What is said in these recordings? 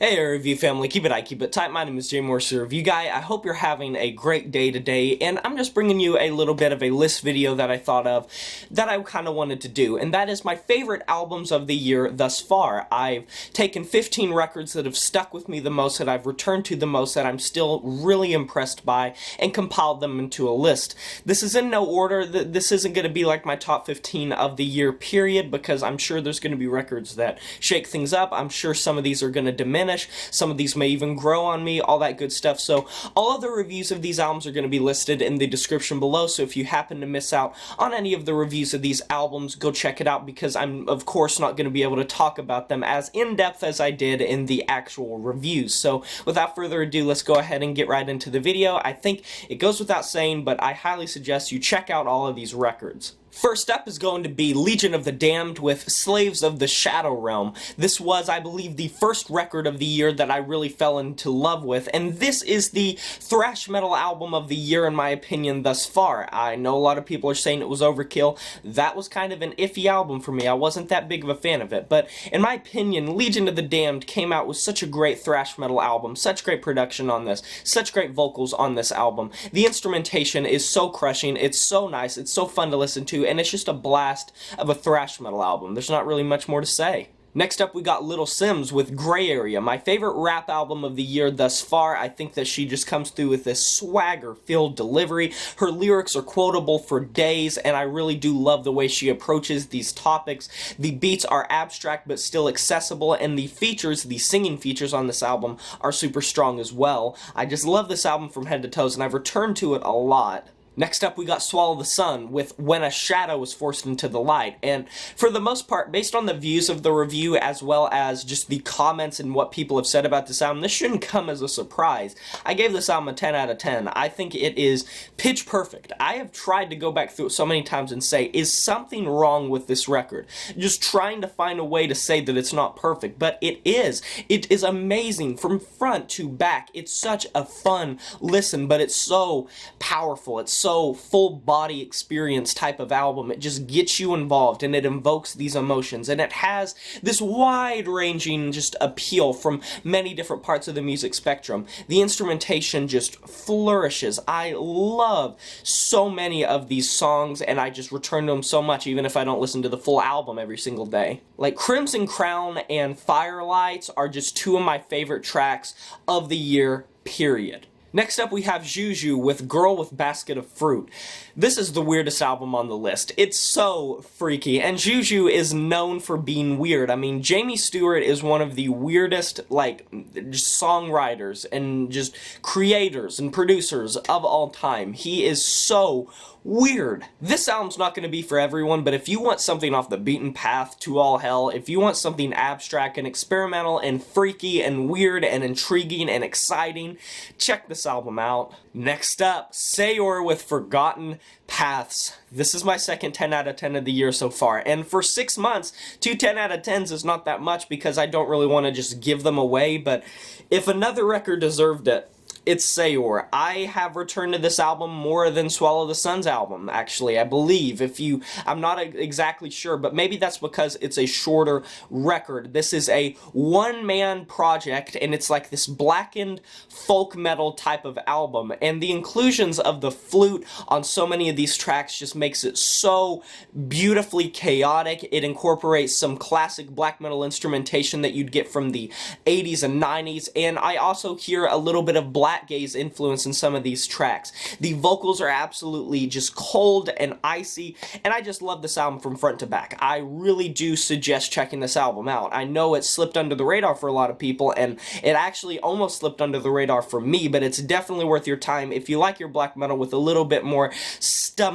Hey review family, keep it keep it tight. My name is Jay Morse, the review guy. I hope you're having a great day today, and I'm just bringing you a little bit of a list video that I thought of that I kind of wanted to do, and that is my favorite albums of the year thus far. I've taken 15 records that have stuck with me the most, that I've returned to the most, that I'm still really impressed by, and compiled them into a list. This is in no order. This isn't going to be like my top 15 of the year period, because I'm sure there's going to be records that shake things up. I'm sure some of these are going to diminish. Some of these may even grow on me, all that good stuff. So all of the reviews of these albums are going to be listed in the description below, so if you happen to miss out on any of the reviews of these albums, go check it out, because I'm of course not going to be able to talk about them as in-depth as I did in the actual reviews. So without further ado, let's go ahead and get right into the video. I think it goes without saying, but I highly suggest you check out all of these records. First up is going to be Legion of the Damned with Slaves of the Shadow Realm. This was, I believe, the first record of the year that I really fell into love with, and this is the thrash metal album of the year in my opinion thus far. I know a lot of people are saying it was overkill. That was kind of an iffy album for me. I wasn't that big of a fan of it, but in my opinion, Legion of the Damned came out with such a great thrash metal album, such great production on this, such great vocals on this album. The instrumentation is so crushing, it's so nice, it's so fun to listen to, and it's just a blast of a thrash metal album. There's not really much more to say. Next up, we got Little Simz with Gray Area, my favorite rap album of the year thus far. I think that she just comes through with this swagger-filled delivery. Her lyrics are quotable for days, and I really do love the way she approaches these topics. The beats are abstract but still accessible, and the features, the singing features on this album, are super strong as well. I just love this album from head to toes, and I've returned to it a lot. Next up, we got Swallow the Sun with When a Shadow is Forced into the Light, and for the most part, based on the views of the review as well as just the comments and what people have said about this album, this shouldn't come as a surprise. I gave this album a 10 out of 10. I think it is pitch perfect. I have tried to go back through it so many times and say, is something wrong with this record? Just trying to find a way to say that it's not perfect, but it is. It is amazing from front to back. It's such a fun listen, but it's so powerful. It's so full body experience type of album. It just gets you involved and it invokes these emotions, and it has this wide ranging just appeal from many different parts of the music spectrum. The instrumentation just flourishes. I love so many of these songs, and I just return to them so much even if I don't listen to the full album every single day. Like Crimson Crown and Firelights are just two of my favorite tracks of the year, period. Next up, we have Xiu Xiu with Girl with Basket of Fruit. This is the weirdest album on the list. It's so freaky, and Xiu Xiu is known for being weird. I mean, Jamie Stewart is one of the weirdest, songwriters and just creators and producers of all time. He is so weird. This album's not going to be for everyone, but if you want something off the beaten path to all hell, if you want something abstract and experimental and freaky and weird and intriguing and exciting, check this album out. Next up, Saor with Forgotten Paths. This is my second 10 out of 10 of the year so far, and for 6 months, 2 10 out of 10s is not that much because I don't really want to just give them away, but if another record deserved it, it's Saor. I have returned to this album more than Swallow the Sun's album, actually, I believe. I'm not exactly sure, but maybe that's because it's a shorter record. This is a one-man project, and it's like this blackened folk metal type of album, and the inclusions of the flute on so many of these tracks just makes it so beautifully chaotic. It incorporates some classic black metal instrumentation that you'd get from the 80s and 90s, and I also hear a little bit of black gaze influence in some of these tracks. The vocals are absolutely just cold and icy, and I just love this album from front to back. I really do suggest checking this album out. I know it slipped under the radar for a lot of people, and it actually almost slipped under the radar for me, but it's definitely worth your time if you like your black metal with a little bit more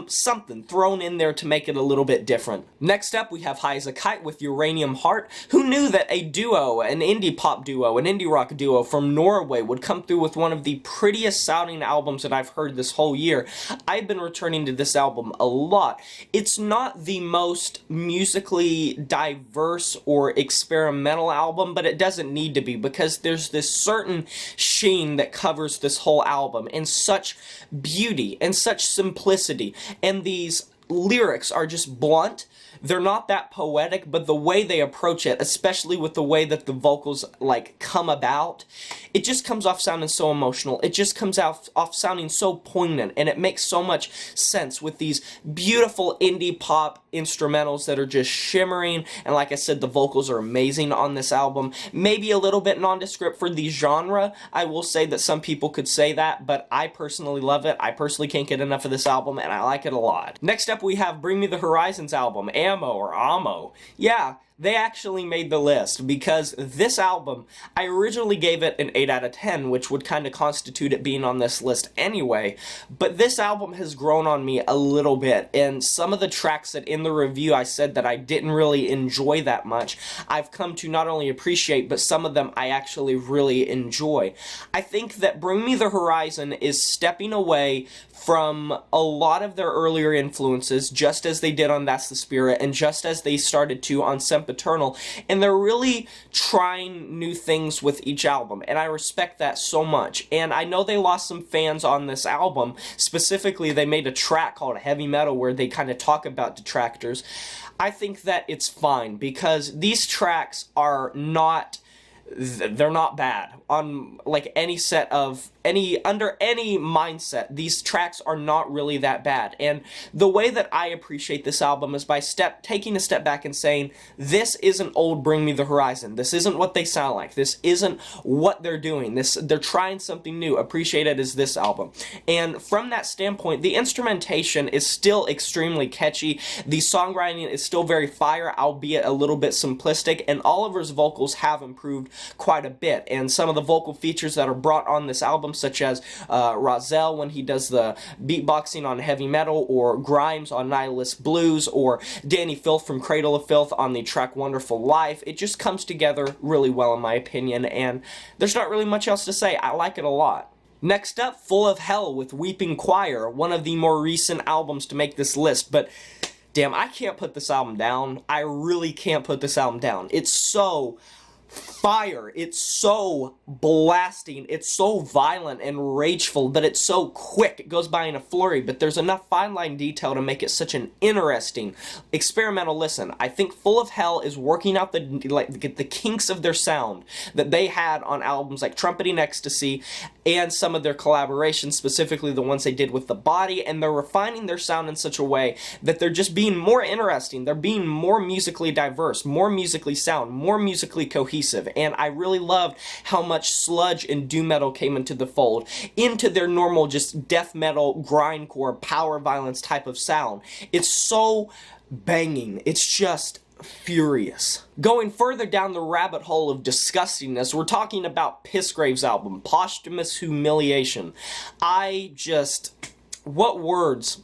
something thrown in there to make it a little bit different. Next up, we have highasakite with Uranium Heart. Who knew that a duo, an indie pop duo, an indie rock duo from Norway would come through with one of the prettiest sounding albums that I've heard this whole year? I've been returning to this album a lot. It's not the most musically diverse or experimental album, but it doesn't need to be, because there's this certain sheen that covers this whole album, and such beauty and such simplicity, and these lyrics are just blunt. They're not that poetic, but the way they approach it, especially with the way that the vocals, like, come about, it just comes off sounding so emotional. It just comes off sounding so poignant, and it makes so much sense with these beautiful indie pop instrumentals that are just shimmering, and like I said, the vocals are amazing on this album. Maybe a little bit nondescript for the genre. I will say that some people could say that, but I personally love it. I personally can't get enough of this album, and I like it a lot. Next up, we have Bring Me the Horizons album, Ammo or Ammo. Yeah, they actually made the list, because this album, I originally gave it an 8 out of 10, which would kind of constitute it being on this list anyway, but this album has grown on me a little bit, and some of the tracks that in the review I said that I didn't really enjoy that much, I've come to not only appreciate, but some of them I actually really enjoy. I think that Bring Me the Horizon is stepping away from a lot of their earlier influences, just as they did on That's the Spirit, and just as they started to on Sempiternal, and they're really trying new things with each album, and I respect that so much. And I know they lost some fans on this album. Specifically, they made a track called Heavy Metal where they kind of talk about detractors. I think that it's fine, because these tracks are not... they're not bad. On, like, any set of... under any mindset, these tracks are not really that bad. And the way that I appreciate this album is by taking a step back and saying, this isn't old Bring Me the Horizon. This isn't what they sound like. This isn't what they're doing. They're trying something new. Appreciate it as this album. And from that standpoint, the instrumentation is still extremely catchy. The songwriting is still very fire, albeit a little bit simplistic, and Oliver's vocals have improved quite a bit. And some of the vocal features that are brought on this album, such as Rozelle when he does the beatboxing on Heavy Metal, or Grimes on Nihilist Blues, or Danny Filth from Cradle of Filth on the track Wonderful Life. It just comes together really well in my opinion, and there's not really much else to say. I like it a lot. Next up, Full of Hell with Weeping Choir, one of the more recent albums to make this list, but damn, I can't put this album down. I really can't put this album down. It's so fire, it's so blasting, it's so violent and rageful that it's so quick, it goes by in a flurry, but there's enough fine line detail to make it such an interesting experimental listen. I think Full of Hell is working out the kinks of their sound that they had on albums like Trumpeting Ecstasy and some of their collaborations, specifically the ones they did with The Body, and they're refining their sound in such a way that they're just being more interesting, they're being more musically diverse, more musically sound, more musically cohesive, and I really loved how much sludge and doom metal came into the fold, into their normal just death metal, grindcore, power violence type of sound. It's so banging, it's just furious. Going further down the rabbit hole of disgustingness, we're talking about Pissgrave's album, Posthumous Humiliation. What words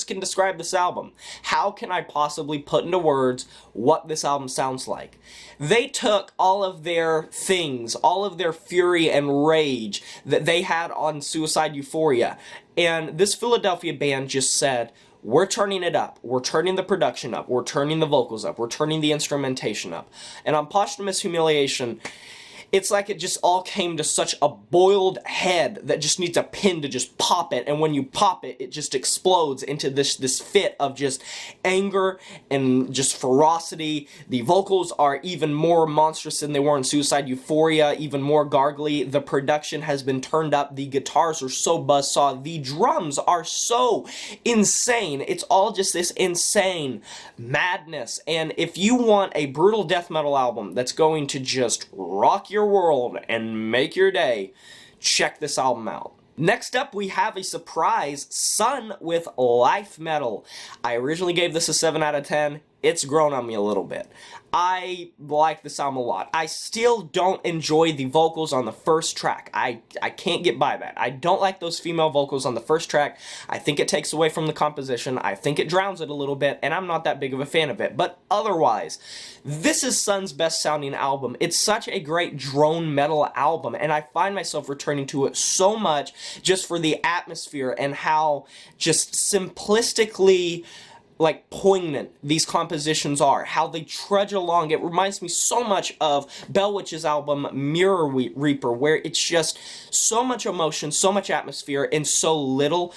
can describe this album? How can I possibly put into words what this album sounds like? They took all of their things, all of their fury and rage that they had on Suicide Euphoria, and this Philadelphia band just said, we're turning it up, we're turning the production up, we're turning the vocals up, we're turning the instrumentation up. And on Posthumous Humiliation, it's like it just all came to such a boiled head that just needs a pin to just pop it, and when you pop it, it just explodes into this fit of just anger and just ferocity. The vocals are even more monstrous than they were in Suicide Euphoria, even more gargly. The production has been turned up, the guitars are so buzzsaw, the drums are so insane. It's all just this insane madness, and if you want a brutal death metal album that's going to just rock your world and make your day, check this album out. Next up, we have a surprise, Sunn with Life Metal. I originally gave this a 7 out of 10. It's grown on me a little bit. I like this album a lot. I still don't enjoy the vocals on the first track. I can't get by that. I don't like those female vocals on the first track. I think it takes away from the composition. I think it drowns it a little bit, and I'm not that big of a fan of it. But otherwise, this is Sunn's best sounding album. It's such a great drone metal album, and I find myself returning to it so much just for the atmosphere and how just simplistically poignant these compositions are, how they trudge along. It reminds me so much of Bell Witch's album Mirror Reaper, where it's just so much emotion, so much atmosphere, and so little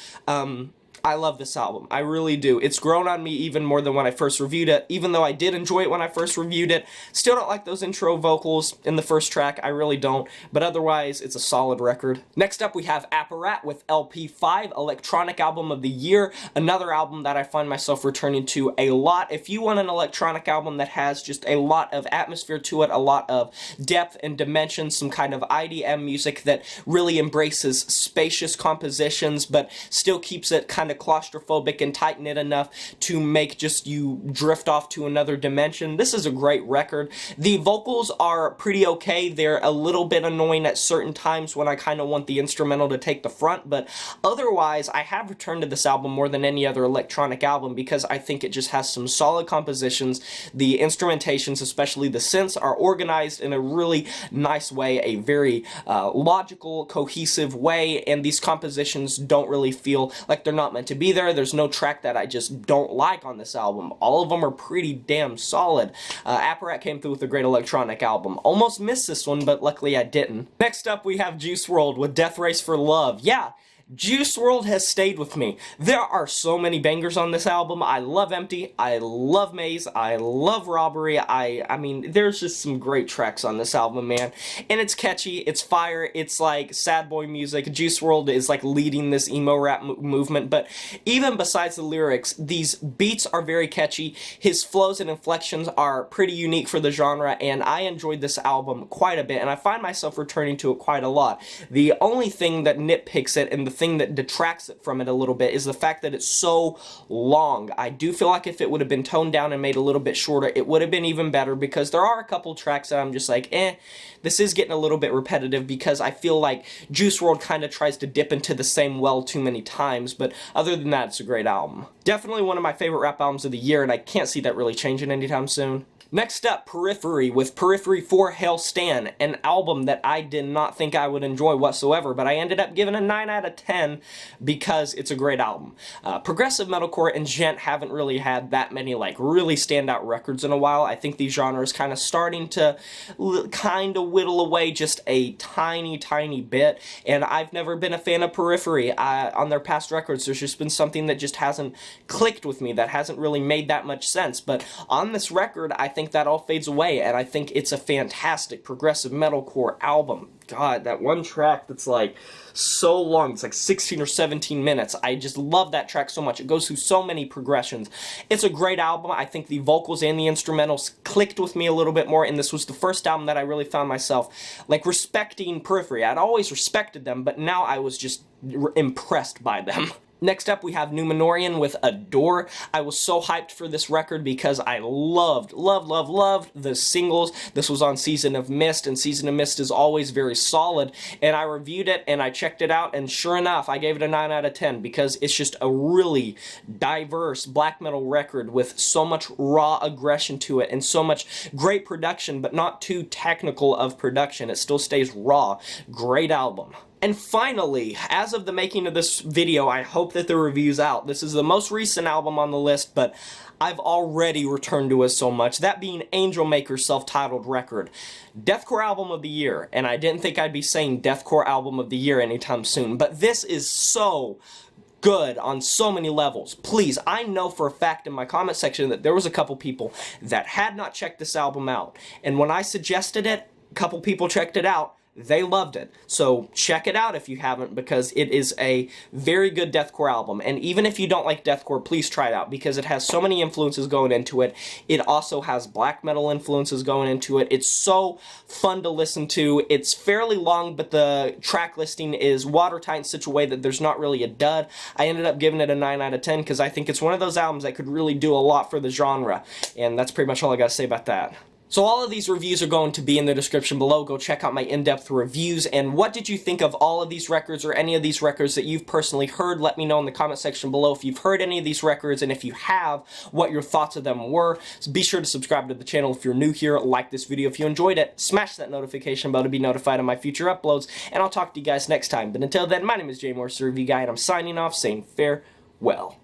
I love this album. I really do. It's grown on me even more than when I first reviewed it, even though I did enjoy it when I first reviewed it. Still don't like those intro vocals in the first track. I really don't. But otherwise, it's a solid record. Next up, we have Apparat with LP5, Electronic Album of the Year. Another album that I find myself returning to a lot. If you want an electronic album that has just a lot of atmosphere to it, a lot of depth and dimension, some kind of IDM music that really embraces spacious compositions, but still keeps it kind of claustrophobic and tight-knit enough to make just you drift off to another dimension. This is a great record. The vocals are pretty okay. They're a little bit annoying at certain times when I kind of want the instrumental to take the front, but otherwise I have returned to this album more than any other electronic album because I think it just has some solid compositions. The instrumentations, especially the synths, are organized in a really nice way, a very logical, cohesive way, and these compositions don't really feel like they're not meant to be there. There's no track that I just don't like on this album. All of them are pretty damn solid. Apparat came through with a great electronic album. Almost missed this one, but luckily I didn't. Next up, we have Juice WRLD with Death Race for Love. Yeah, Juice WRLD has stayed with me. There are so many bangers on this album. I love Empty, I love Maze, I love Robbery. I mean, there's just some great tracks on this album, man. And it's catchy, it's fire, it's like sad boy music. Juice WRLD is like leading this emo rap movement, but even besides the lyrics, these beats are very catchy. His flows and inflections are pretty unique for the genre, and I enjoyed this album quite a bit, and I find myself returning to it quite a lot. The only thing that nitpicks it, and the thing that detracts it from it a little bit, is the fact that it's so long. I do feel like if it would have been toned down and made a little bit shorter, it would have been even better, because there are a couple tracks that I'm just like, this is getting a little bit repetitive, because I feel like Juice WRLD kind of tries to dip into the same well too many times, but other than that, it's a great album. Definitely one of my favorite rap albums of the year, and I can't see that really changing anytime soon. Next up, Periphery with Periphery IV Hail Stan, an album that I did not think I would enjoy whatsoever, but I ended up giving a 9 out of 10 because it's a great album. Progressive metalcore and gent haven't really had that many like really standout records in a while. I think the genre is kind of starting to kind of whittle away just a tiny bit, and I've never been a fan of Periphery. On their past records, there's just been something that just hasn't clicked with me, that hasn't really made that much sense, but on this record, I think that all fades away, and I think it's a fantastic progressive metalcore album. God, that one track that's like so long, it's like 16 or 17 minutes. I just love that track so much. It goes through so many progressions. It's a great album. I think the vocals and the instrumentals clicked with me a little bit more, and this was the first album that I really found myself like respecting Periphery. I'd always respected them, but now I was just impressed by them. Next up, we have Numenorian with Adore. I was so hyped for this record because I loved the singles. This was on Season of Mist, and Season of Mist is always very solid, and I reviewed it, and I checked it out, and sure enough, I gave it a 9 out of 10 because it's just a really diverse black metal record with so much raw aggression to it, and so much great production, but not too technical of production. It still stays raw. Great album. And finally, as of the making of this video, I hope that the review's out. This is the most recent album on the list, but I've already returned to it so much. That being Angel Maker's self-titled record. Deathcore Album of the Year, and I didn't think I'd be saying Deathcore Album of the Year anytime soon, but this is so good on so many levels. Please, I know for a fact in my comment section that there was a couple people that had not checked this album out, and when I suggested it, a couple people checked it out. They loved it. So check it out if you haven't, because it is a very good deathcore album. And even if you don't like deathcore, please try it out, because it has so many influences going into it. It also has black metal influences going into it. It's so fun to listen to. It's fairly long, but the track listing is watertight in such a way that there's not really a dud. I ended up giving it a 9 out of 10 because I think it's one of those albums that could really do a lot for the genre. And that's pretty much all I gotta say about that. So all of these reviews are going to be in the description below. Go check out my in-depth reviews. And what did you think of all of these records, or any of these records that you've personally heard? Let me know in the comment section below if you've heard any of these records, and if you have, what your thoughts of them were. So be sure to subscribe to the channel if you're new here. Like this video if you enjoyed it. Smash that notification bell to be notified of my future uploads. And I'll talk to you guys next time. But until then, my name is Jay Morse, the Review Guy, and I'm signing off saying farewell.